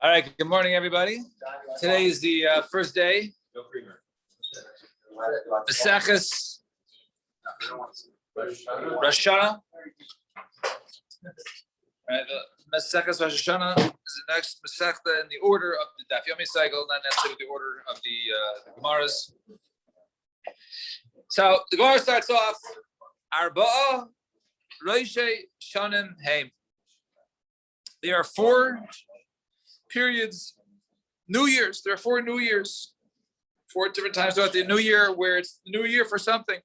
All right, good morning, everybody. Today is the first day. Maseches Rosh Hashanah. Right, the Maseches Rosh Hashanah is the next Masechta in the order of the Daf Yomi cycle, not necessarily the order of the Gemaras. So the Gemara starts off Arba'a Roishe Shanim Heim. There are 4 periods, New Year's. There are 4 New Years, 4 different times throughout the New Year where it's the New Year for something.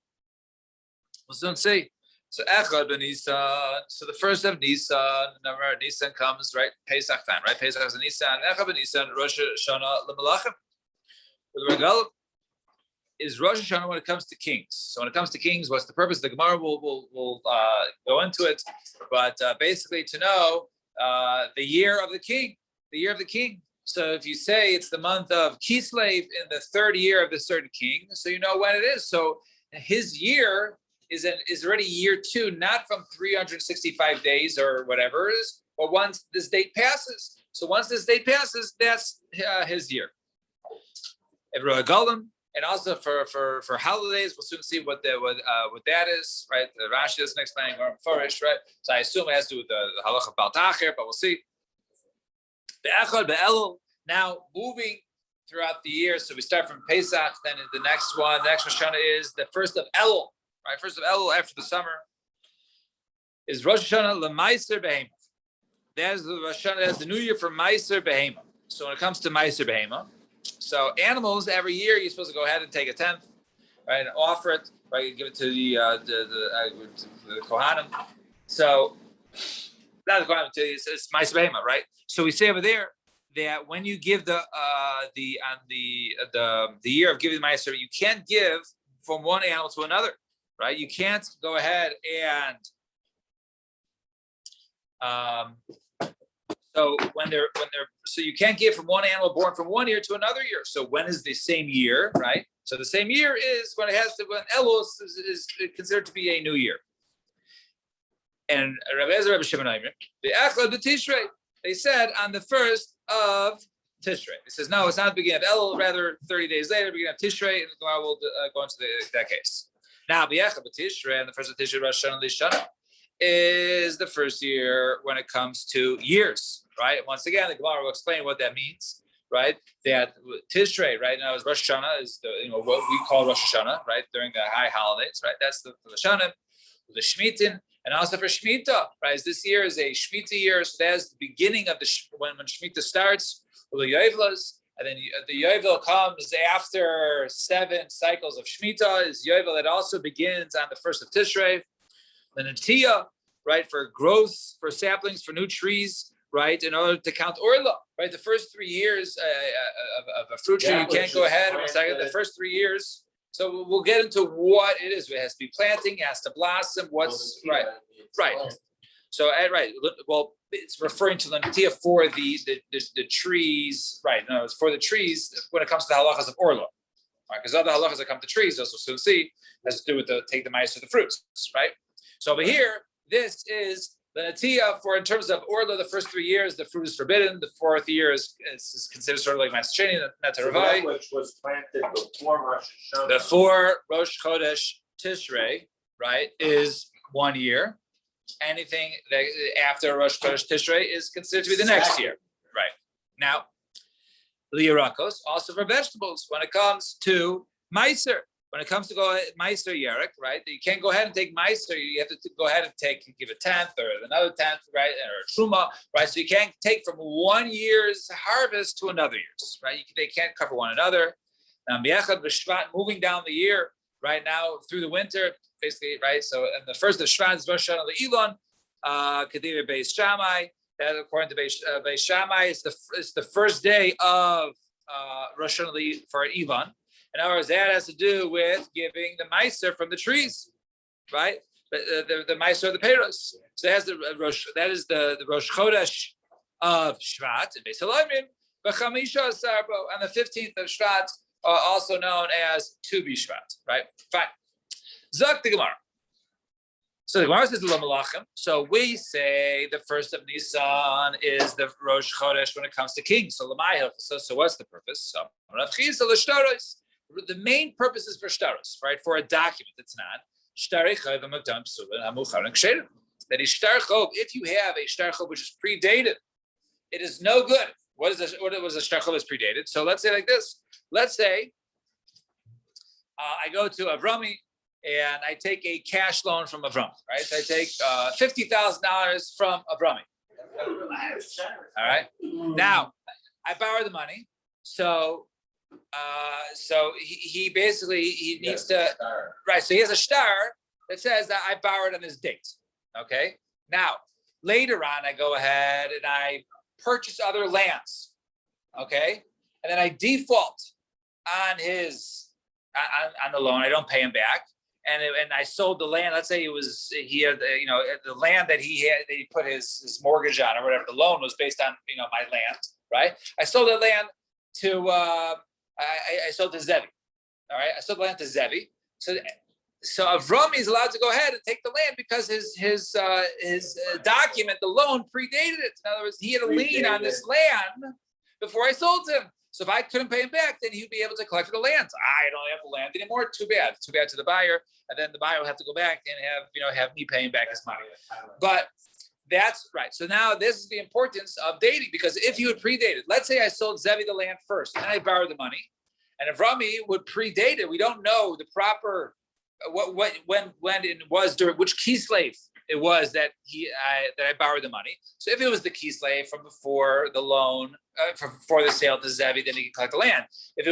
Let's don't say. So Echad ben Nisan. So the first of Nisan, remember Nisan comes right Pesach time, right? Pesach is Nisan. Echad ben Nisan Rosh Hashanah leMelachim. The regal is Rosh Hashanah when it comes to kings. So when it comes to kings, what's the purpose? The Gemara will go into it, but basically to know the year of the king. The year of the king. So if you say it's the month of Kislev in the 3rd year of the certain king, so you know when it is. So his year is already year 2, not from 365 days or whatever it is, but once this date passes. So once this date passes, that's his year. And also for holidays, we'll soon see what that is, right? The Rashi doesn't explain or Farish, right? So I assume it has to do with the halacha of Baal Tacher, but we'll see. The Echad be'Elul, now moving throughout the year. So we start from Pesach, then the next one, the next Rosh Hashanah is the first of Elul, right? First of Elul after the summer is Rosh Hashanah leMaiser Behema. That is the Rosh Hashanah, that's the new year for Maiser Behema. So when it comes to Maiser Behema, so animals every year you're supposed to go ahead and take a 10th, right, and offer it, right, give it to the Kohanim. So not the Kohanim, it's Maiser Behema, right? So we say over there that when you give the year of giving the Meiser, you can't give from one animal to another, right? You can't go ahead and so you can't give from one animal born from one year to another year. So when is the same year, right? So the same year is when Elul is considered to be a new year. And Rabbi Ezra, Rabbi Shimon Aimer, the Echad b'Tishrei. They said on the 1st of Tishrei. It says, no, it's not the beginning of Elul, rather 30 days later, beginning of Tishrei, and the Gemara will go into that case. Now, B'Echad b'Tishrei, and the 1st of Tishrei, Rosh Hashanah Lishana, is the first year when it comes to years, right? Once again, the Gemara will explain what that means, right? That Tishrei, right now, is Rosh Hashanah, is what we call Rosh Hashanah, right? During the high holidays, right? That's the Rosh Hashanah, the Shmitin. And also for Shemitah, right? This year is a Shemitah year, so that's the beginning of when Shemitah starts with the Yovelos, and then the Yovel comes after 7 cycles of Shemitah. Is Yovel that also begins on the 1st of Tishrei. The Natiyah, right, for growth, for saplings, for new trees, right, in order to count Orla, right? The first 3 years of a fruit tree, you can't go ahead. The first 3 years. So we'll get into what it is. It has to be planting, it has to blossom. What's right? So right. Well, it's referring to the Natiyah for the trees, right? No, it's for the trees when it comes to the halachas of Orla, right? Because other halachas that come to trees, as we'll soon see, has to do with take the mice of the fruits, right? So over here, this is the Natiyah for in terms of Orla. The first 3 years, the fruit is forbidden. The 4th year is considered sort of like Mascheni, not to Ravai. Which was planted before Rosh Hashanah. Before Rosh Chodesh Tishrei, right, is 1 year. Anything that after Rosh Chodesh Tishrei is considered to be the next year, right? Now, Liyarakos, also for vegetables, when it comes to Meiser. When it comes to Meiser Yerek, right? You can't go ahead and take Meiser. You have to go ahead and give a 10th or another 10th, right? Or Truma, right? So you can't take from 1 year's harvest to another year's, right? They can't cover one another. Now, B'Echad b'Shvat, moving down the year, right now through the winter, basically, right? So, and the first of Shvat is Rosh Hashanah Le'Elon, Kedivah Beis Shammai. That, according to Beis Shammai, is the first day of Rosh Hashanah for Elon. In other words, that has to do with giving the meiser from the trees, right? The meiser of the peiros. So that is the Rosh Chodesh of Shvat in Beis Halayim, B'Chamisha Sarbo, and the 15th of Shvat, also known as Tu B'Shvat, right? Fine. Zak the Gemara. So the Gemara says Lo Malachim. So we say the first of Nisan is the Rosh Chodesh when it comes to kings. So Lamayel. So what's the purpose? So the main purpose is for shtaros, right? For a document. It's not shtarei chayv v'mukdam psulin hamuchar and ksherim. That is shtar chov. If you have a shtar chov which is predated, it is no good. What was a shtar chov that's predated? So let's say like this. Let's say I go to Avrami and I take a cash loan from Avrami, right? So I take $50,000 from Avrami. All right. Now I borrow the money. So he basically needs to, right? So he has a shtar that says that I borrowed on this date. Okay. Now later on, I go ahead and I purchase other lands. Okay, and then I default on his on the loan. I don't pay him back. And I sold the land. Let's say he had the land that he had that he put his mortgage on or whatever. The loan was based on my land, right? I sold the land to I sold to Zevi. All right, I sold the land to Zevi. So Avrami is allowed to go ahead and take the land because his document, the loan, predated it. In other words, he had a lien on this land before I sold to him. So if I couldn't pay him back, then he'd be able to collect the land. I don't have the land anymore. Too bad. Too bad to the buyer. And then the buyer will have to go back and have me paying back his money. But that's right. So now this is the importance of dating, because if you had predated, let's say I sold Zevi the land first, and I borrowed the money, and if Rami would predate it, we don't know the proper when it was during which key slave it was that I borrowed the money. So if it was the key slave from before the loan, before the sale to Zevi, then he can collect the land. If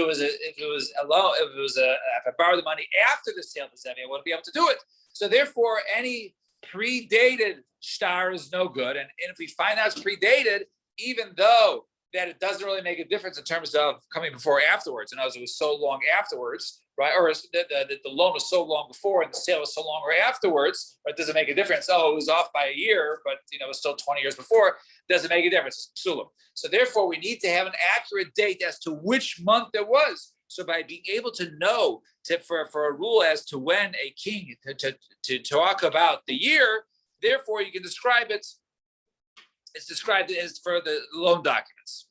I borrowed the money after the sale to Zevi, I wouldn't be able to do it. So therefore, any predated shtar is no good. And if we find out it's predated, even though that it doesn't really make a difference in terms of coming before or afterwards. In other words, it was so long afterwards, right? Or the loan was so long before and the sale was so long or afterwards, right? Doesn't make a difference. Oh, it was off by a year, but it was still 20 years before. Doesn't make a difference. It's psulim. So therefore, we need to have an accurate date as to which month it was. So by being able to know for a rule as to when a king to talk about the year, therefore you can describe it. It's described as for the loan documents.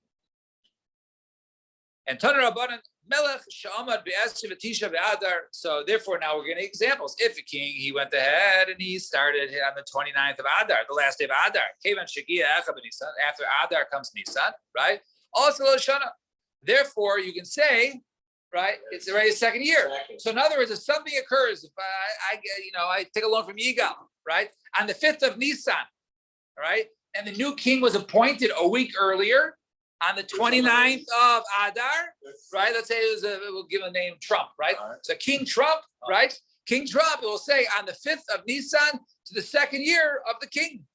And Taner Rabbanan Melech Sha'amad Be'asri V'Tisha Be'adar. So therefore, now we're getting examples. If a king, he went ahead and he started on the 29th of Adar, the last day of Adar. Kevan Shegia Echa B'Nisan. After Adar comes Nisan, right? Also Shana. Therefore, you can say, right, it's already a second year. So in other words, if something occurs, if I take a loan from Yigal, right, on the 5th of Nisan, right, and the new king was appointed a week earlier on the 29th of Adar, right? Let's say we'll give a name Trump, right? So King Trump, right? King Trump, it will say on the 5th of Nisan to the second year of the King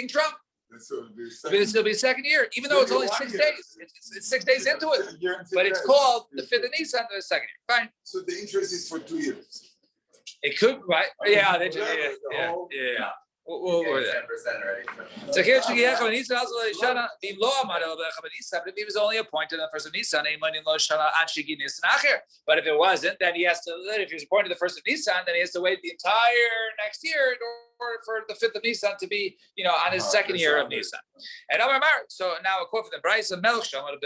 Trump. It'll be second year, even though it's only 6 days. It's 6 days into it, but it's called the 5th of Nisan to the second year. Fine. So the interest is for 2 years. It could, right? Yeah. We'll 10% already. So here, but if he was only appointed on the first of Nisan, but if it wasn't, then he has to. If he was appointed the first of Nisan, then he has to wait the entire next year in order for the 5th of Nisan to be, on his second year of Nisan. And so now a quote from the Bryce of Melech Shama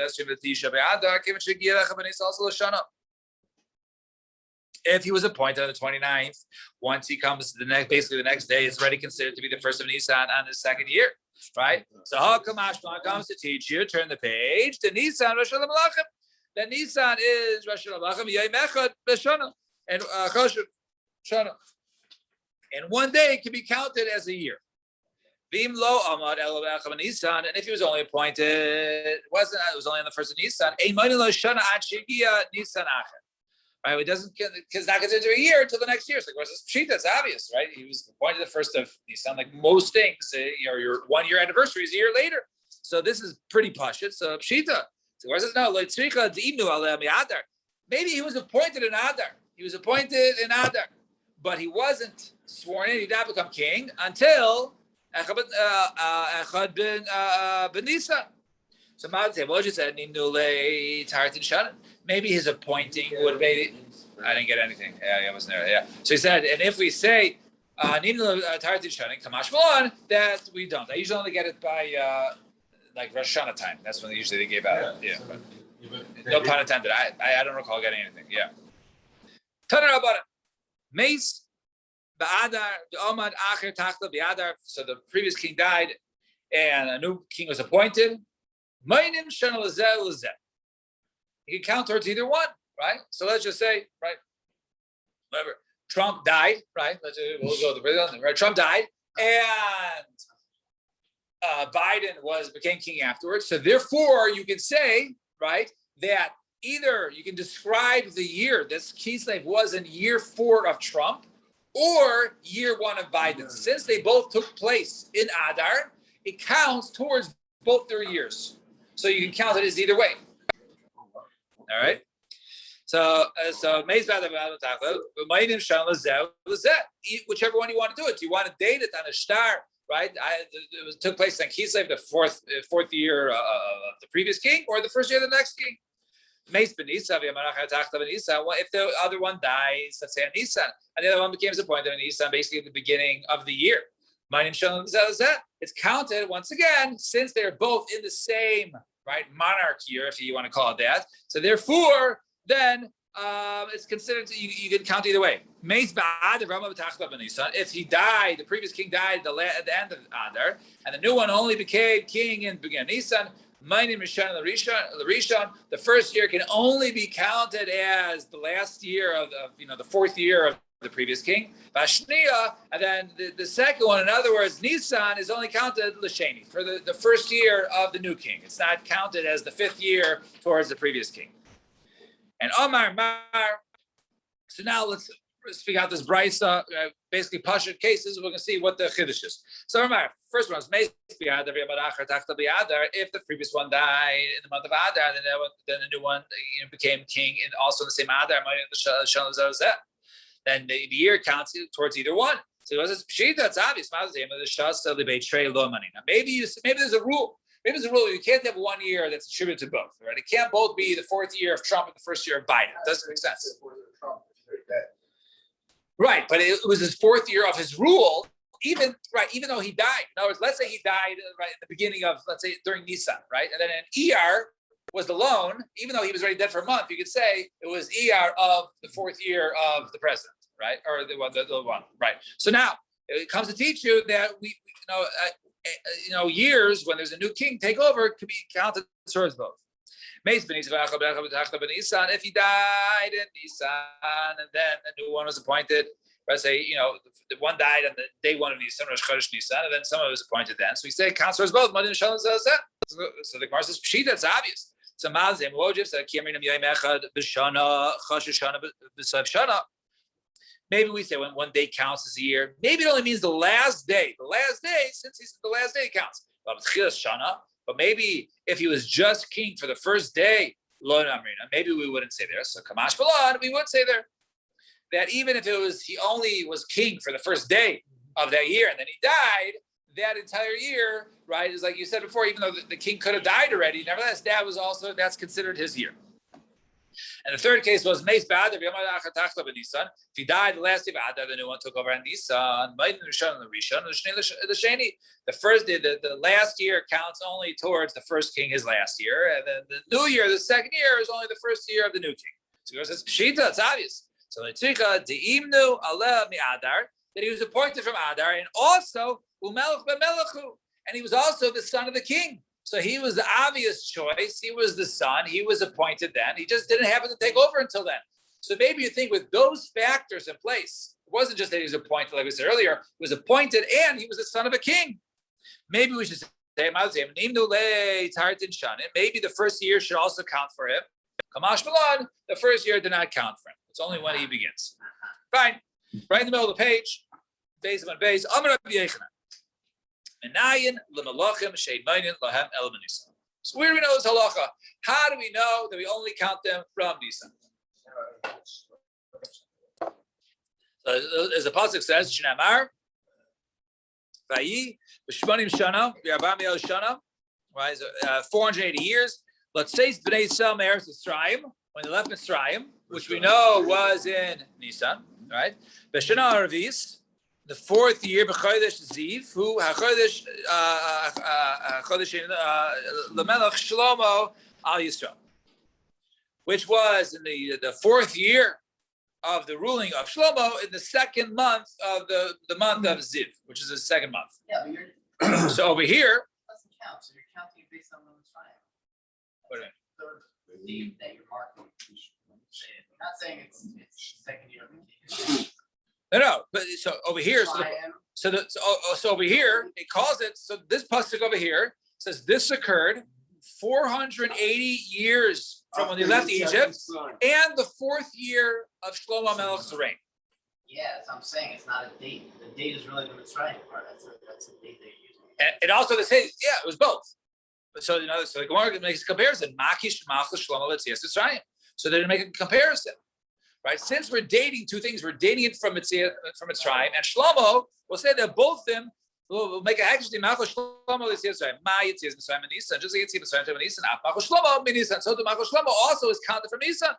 if he was appointed on the 29th, once he comes the next day, it's already considered to be the first of Nisan on the second year, right? So Hakamash comes to teach you, turn the page, the Nisan, Rosh Hashanah. The Nisan is Rosh Hashanah, Yom Echad, B'Shana, and Chosh Shana. And one day can be counted as a year. Vim lo amad el Nisan, and if he was only appointed, it was only on the first of Nisan. Eiman lo Shana ad Shegia Nisan Acher. Right, it doesn't, because not considered a year until the next year. So of course, it's pshita. It's obvious, right? He was appointed the first of Nisan, like most things. Your 1 year anniversary is a year later. So this is pretty pashut. So pshita. So where says no? Maybe he was appointed in Adar. But he wasn't sworn in. He did not become king until Echad ben Nisan. So Moshe said, maybe his appointing would be. I didn't get anything. Yeah, I wasn't there. Yeah. So he said, and if we say that we don't. I usually only get it by like Rosh Hashanah time. That's when usually they gave out. Yeah, but no pun intended. I don't recall getting anything. Yeah. Tanur about it. Mace Ba'adar Omad Acher Tachla Ba'adar. So the previous king died, and a new king was appointed. Mainim Shana Lazeh Lazeh. You can count towards either one, right? So let's just say, right, whatever. Trump died, right? We'll go to the right. Trump died, and Biden became king afterwards. So therefore, you can say, right, that either you can describe the year this Kislev was in year 4 of Trump or year 1 of Biden. Since they both took place in Adar, it counts towards both their years. So you can count it as either way. All right. So whichever one you want to do it. Do you want to date it on a star, right? It took place in Kislev, the fourth year of the previous king, or the first year of the next king. If the other one dies, let's say on Nisan, and the other one becomes appointed on Nisan, basically at the beginning of the year. It's counted once again since they're both in the same monarch year, if you want to call it that. So therefore, then it's considered you can count either way. If he died, the previous king died at the end of Adar, and the new one only became king in the beginning of Nisan. The first year can only be counted as the last year of the 4th year of the previous king. And then the second one, in other words, Nisan is only counted l'sheni for the first year of the new king. It's not counted as the 5th year towards the previous king. And Omar Mar. So now let's speak out this brisa, basically Pashut cases. We're going to see what the chiddush is. So Omar, first one is if the previous one died in the month of Adar, then the new one became king also in the same Adar. Then the year counts towards either one. So it was pshita. It's obvious. Now maybe there's a rule. Maybe there's a rule you can't have one year that's attributed to both, right? It can't both be the 4th year of Trump and the 1st year of Biden. It doesn't make sense. Right, but it was his 4th year of his rule, even though he died. In other words, let's say he died right at the beginning of, let's say, during Nisan, right? And then an ER was the loan, even though he was already dead for a month, you could say it was ER of the 4th year of the president, right? Or the one, right? So now it comes to teach you that years when there's a new king take over could be counted towards both. If he died in Nisan and then a new one was appointed, let's say, the one died on the day 1 of Nisan, Rosh Chodesh Nisan, and then someone was appointed then. So we say counts towards both. So the Gemara says, pshita, it's obvious. So maybe we say when one day counts as a year. Maybe it only means the last day. The last day, since he's the last day counts. But maybe if he was just king for the first day, maybe we wouldn't say there. So Kamash Balan, we would say there that even if he only was king for the first day of that year, and then he died, that entire year, right, is like you said before, even though the king could have died already, nevertheless, that's considered his year. And the third case was Meis Ba'adar. If he died the last day of Adar, the new one took over on Nisan. The first day, the last year counts only towards the first king, his last year, and then the new year, the second year, is only the first year of the new king. So it says Pshita, it's obvious. So Deimnu Aleh Mi Adar, that he was appointed from Adar, and also Umelech B'Melechu, and he was also the son of the king. So he was the obvious choice. He was the son. He was appointed then. He just didn't happen to take over until then. So maybe you think with those factors in place, it wasn't just that he was appointed, like we said earlier, he was appointed and he was the son of a king. Maybe we should say, maybe the first year should also count for him. Kamash Malon, the first year did not count for him. It's only when he begins. Fine. Right in the middle of the page, base on base. So where do we know this halacha? How do we know that we only count them from Nisan? So as the pasuk says, Shnamar, Vayi, B'Shmonim Shana, V'Arba Mi'el Shana, right? 480 years. Let's say Bnei Yisrael Me'eretz Mitzrayim, when they left Mitzrayim, which we know was in Nisan, right? B'Shana Arvis, the fourth year, b'chodesh Ziv, who chodesh Lamelech Shlomo al Yisrael, which was in the fourth year of the ruling of Shlomo in the second month of the month of Ziv, which is the second month. Yeah, but you're So over here, doesn't count, so you're counting it based on the triangle. What do you Third deed that you're marking. Not saying it's second year. no, but so over here, Triangle. so over here, it calls it, so this pasuk over here says this occurred 480 years from when they left Egypt and the fourth year of Shlomo Melech's reign. Yeah, as I'm saying, it's not a date. The date is really the Mitzrayim part. That's a date they're using. And it also, they say, yeah, it was both. But so, so the Gemara makes a comparison. Makish Malchus Shlomo Letzias Mitzrayim. So they're making a comparison, right? Since we're dating two things, we're dating it from Mitzrayim and Shlomo. We'll say that both of them will make a haggadah. Malchus Shlomo Letzias Mitzrayim. Ma Yetzias Mitzrayim and Nisan. Just like Yetzias Mitzrayim and Nisan. Malchus Shlomo Nisan. So the Malchus Shlomo also is counted from Nisan.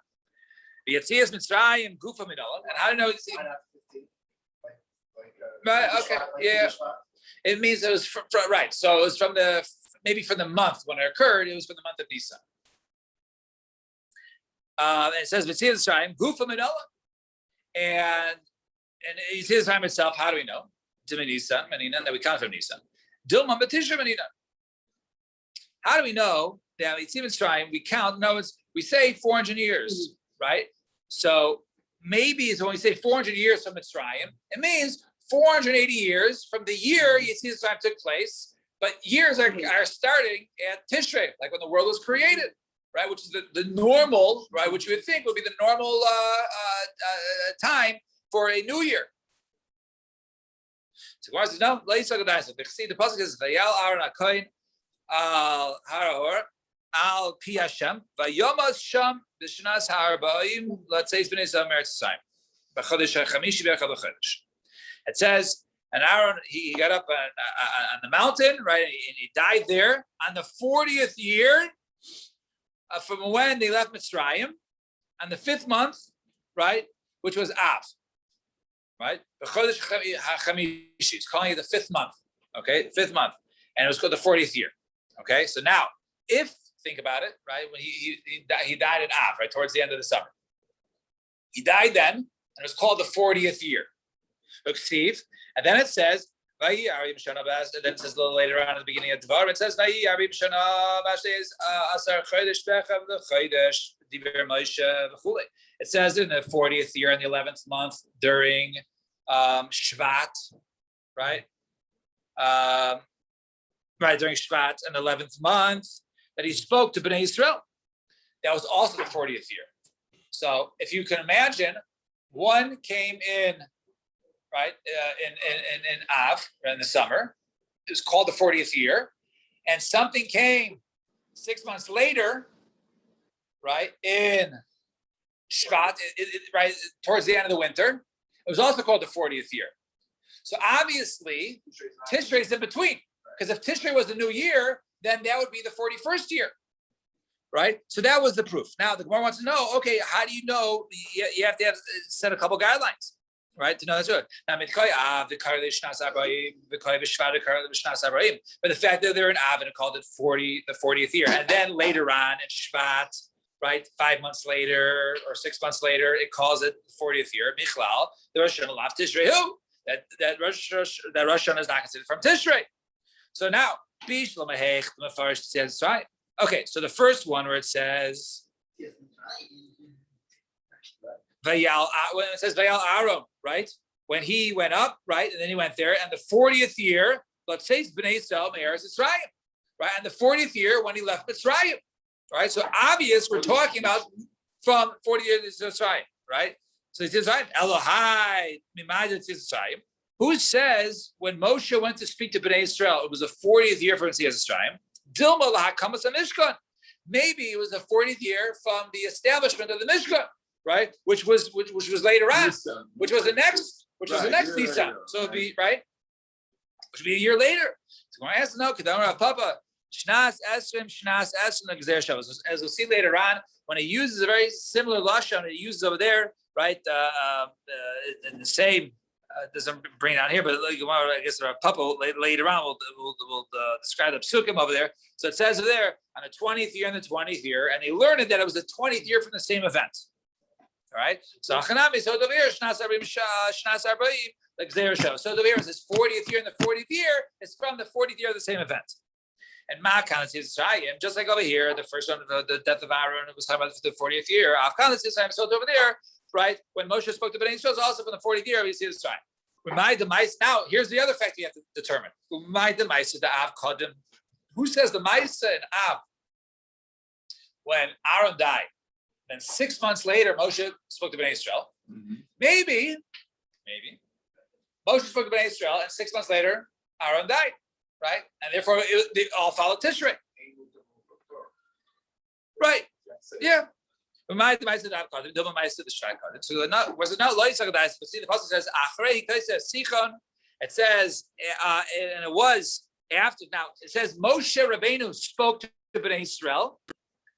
The Yetzias Mitzrayim Gufa Midolam. And how do you know? Right. Okay. Yeah. It means it was right. So it was from maybe from the month when it occurred. It was from the month of Nisan. And it says Yetzias Mitzrayim Gufa Midolam, and Yetzias Mitzrayim itself. How do we know? Dimin Nisan, Menina, that we count from Nisan. Dilma Batisha Menina. How do we know that Yetzias Mitzrayim we count? No, we say 400 years, right? So maybe it's when we say 400 years from Mitzrayim, it means 480 years from the year Yetzias Mitzrayim took place. But years are starting at Tishrei, like when the world was created, right? Which is the normal, right? Which you would think would be the normal time for a new year. So Gemara says, no, the pasuk is Vayal Aaron HaKohen al Harahor al Pi Hashem Vayomas Sham B'Shnas HaArbaim Latzeis B'nei Yisrael Meretz Yisrael B'Chodesh HaChamishi B'Echad L'Chodesh. It says, and Aaron he got up on the mountain, right, and he died there on the 40th year from when they left Mitzrayim, on the 5th month, right, which was Av. Right? B'Chodesh HaChamishi, it's calling it the 5th month. Okay, 5th month. And it was called the 40th year. Okay, so now, think about it, right? When he died in Av, right, towards the end of the summer. He died then, and it was called the 40th year. And then it says, and then it says a little later on at the beginning of Devarim, it says, it says in the 40th year in the 11th month during Shvat, right? During Shvat in the 11th month that he spoke to Bnei Yisrael. That was also the 40th year. So if you can imagine, one came in, right, in Av, in the summer. It was called the 40th year. And something came 6 months later, right, in Shvat, right, towards the end of the winter. It was also called the 40th year. So obviously, Tishrei is in between. Because if Tishrei was the new year, then that would be the 41st year. Right? So that was the proof. Now, the Gemara wants to know, okay, how do you know? You have to set a couple guidelines, right, to know that's good. Now, but the fact that they're in Av and it called it the 40th year. And then later on in Shvat, right, 5 months later or 6 months later, it calls it the 40th year. Michlal, the Rosh Hashanah left Tishrei. That Rosh Hashanah is not considered from Tishrei. So now, says, right. Okay, so the first one where it says, Vayal, when it says Vayal Aaron, right? When he went up, right, and then he went there, and the 40th year, let's say it's Bnei Yisrael Me'eretz Mitzrayim, right? And the 40th year when he left Mitzrayim, right? So obvious, we're talking about from 40 years to Mitzrayim, right? So he says, right, Elohai Mimad Mitzrayim. Who says when Moshe went to speak to Bnei Yisrael, it was the 40th year from Mitzrayim? Dilma lahakamas Mishkan. Maybe it was the 40th year from the establishment of the Mishkan, right? Which was later on, which was the next Nisan. So it'd be right, which would be a year later. So when I asked no, Kedamar Papa, Shnas Esrim, Shnas Esrim Gzer Shabbos. As we'll see later on, when he uses a very similar lashon, he uses over there, right, in the same doesn't bring it down here, but like, I guess a couple later on we'll describe the psukim over there. So it says there on the 20th year and the 20th year, and they learned that it was the 20th year from the same event. All right. So Hanami, so the year Shnas Arba'im, like Zera show. So the year is his 40th year, and the 40th year is from the 40th year of the same event. And Ma'akan is Yisrael, just like over here, the first one, the death of Aaron, it was talking about the 40th year. Afkan is Yisrael, so over there, right? When Moshe spoke to Bnei Yisrael, it's also from the 40th year of Yisrael. Now, here's the other fact you have to determine. Who says the Maisa and Av? When Aaron died, then 6 months later, Moshe spoke to Bnei Yisrael. Maybe Moshe spoke to Bnei Yisrael, and 6 months later, Aaron died, right? And therefore, they all followed Tishrei. Right? Yeah. So was it not Lois Haggadais? But see, the pasuk says Achrei Kaisa Sichon. It says, and it was after. Now it says Moshe Rabbeinu spoke to Bnei Israel,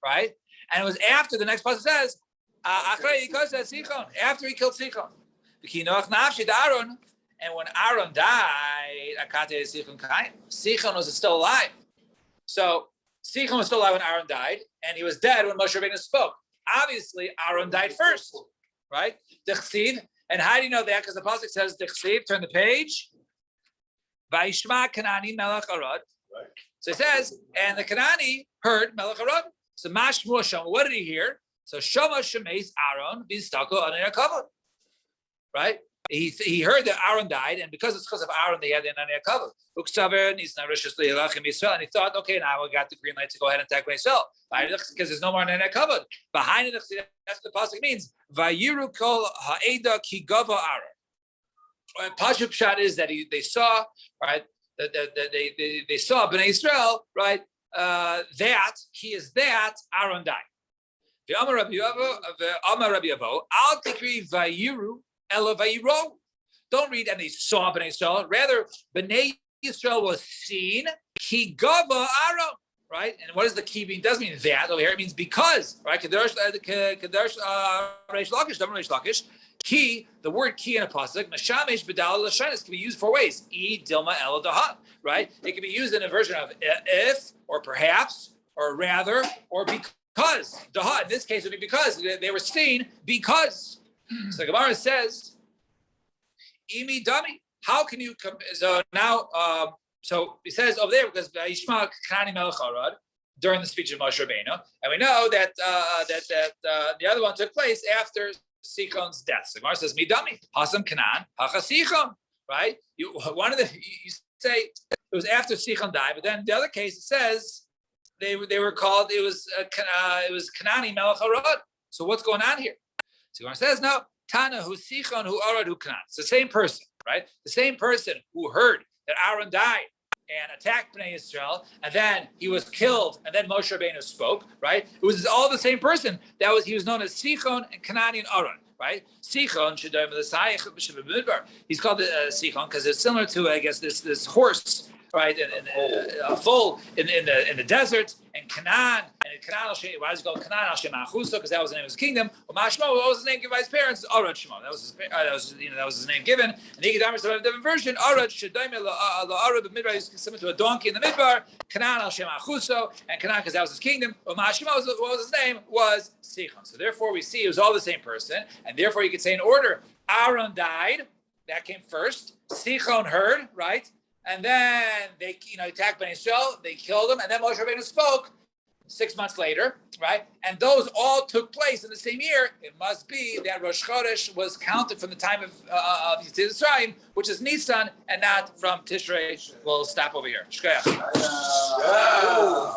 right? And it was after. The next pasuk says Achrei Kaisa Sichon. After he killed Sichon, V'kinoach Nafshid Aaron. And when Aaron died, Akate Sichon Kain. Sichon was still alive. So Sichon was still alive when Aaron died, and he was dead when Moshe Rabbeinu spoke. Obviously, Aaron died first, right? Dechsiv. And how do you know that? Because the pasuk says Dechsiv. Turn the page. Vayishma Kanani Melech Arad. So it says, and the Kanani heard Melech Arad. So Mashmu Shama. What did he hear? So Shama Shemeis Aaron Bistako Anei Kavod. Right? He heard that Aaron died, and because it's because of Aaron, they had the Anei Kavod. And he thought, okay, now we got the green light to go ahead and attack Israel. Because there's no more Anei Kavod. Behind it, that's what the pasuk means. Vayiru kol ha'eda ki gava Aaron. Pashup shot is that they saw, right? They saw Bnei Israel, right? That he is that Aaron died. The Amar Rabbi Avo, al tikri vayiru ela vayiro. Don't read and they saw Bnei Israel. Rather, Bnei Israel was seen. Ki gava Aaron. Right, and what does the key mean? It doesn't mean that over here. It means because, right? Kadosh Reish Lakish, Davar Reish Lakish. Key, the word key in a pasuk, Mashamesh B'dal Lashanis can be used 4 ways. E Dilma El Daha. Right, it can be used in a version of if, or perhaps, or rather, or because. Daha. In this case, it would be because they were seen because. So the Gemara says, Imi Dami. How can you come? So now. So he says over there because Yishma Kanani Melech Arad during the speech of Moshe Rabbeinu, and we know that the other one took place after Sichon's death. So Gemara says Midami Hasam Kanan Hacha Sichon. Right? You say it was after Sichon died, but then the other case it says they were called. It was Kanani Melech Arad. So what's going on here? So Gemara says no Tana who Sichon who Arad who Kanan. It's the same person, right? The same person who heard that Aaron died and attacked Bnei Israel, and then he was killed, and then Moshe Rabbeinu spoke, right? It was all the same person. He was known as Sichon and Kanani and Aaron, right? Sichon, he's called Sichon because it's similar to, I guess, this horse, right? A foal in the desert, and Canaan, and Canaan, why does it called Canaan? Because that was the name of his kingdom. Mashmo, what was his name given by his parents? Arad Shema. That was his name given. And the Yigdamar said a different version. Arad Shedaim Arad the Midbar is similar to a donkey in the Midbar. Canaan al Shem Achuso, and Canaan because that was his kingdom. Mashmo, what was his name? Was Sichon. So therefore, we see it was all the same person, and therefore you could say in order. Aaron died. That came first. Sichon heard, right? And then they, attacked Bnei Israel. They killed him, and then Moshe Rabbeinu spoke 6 months later, right? And those all took place in the same year. It must be that Rosh Chodesh was counted from the time of Yitzhak, which is Nisan, and not from Tishrei. We'll stop over here. Shkoyach.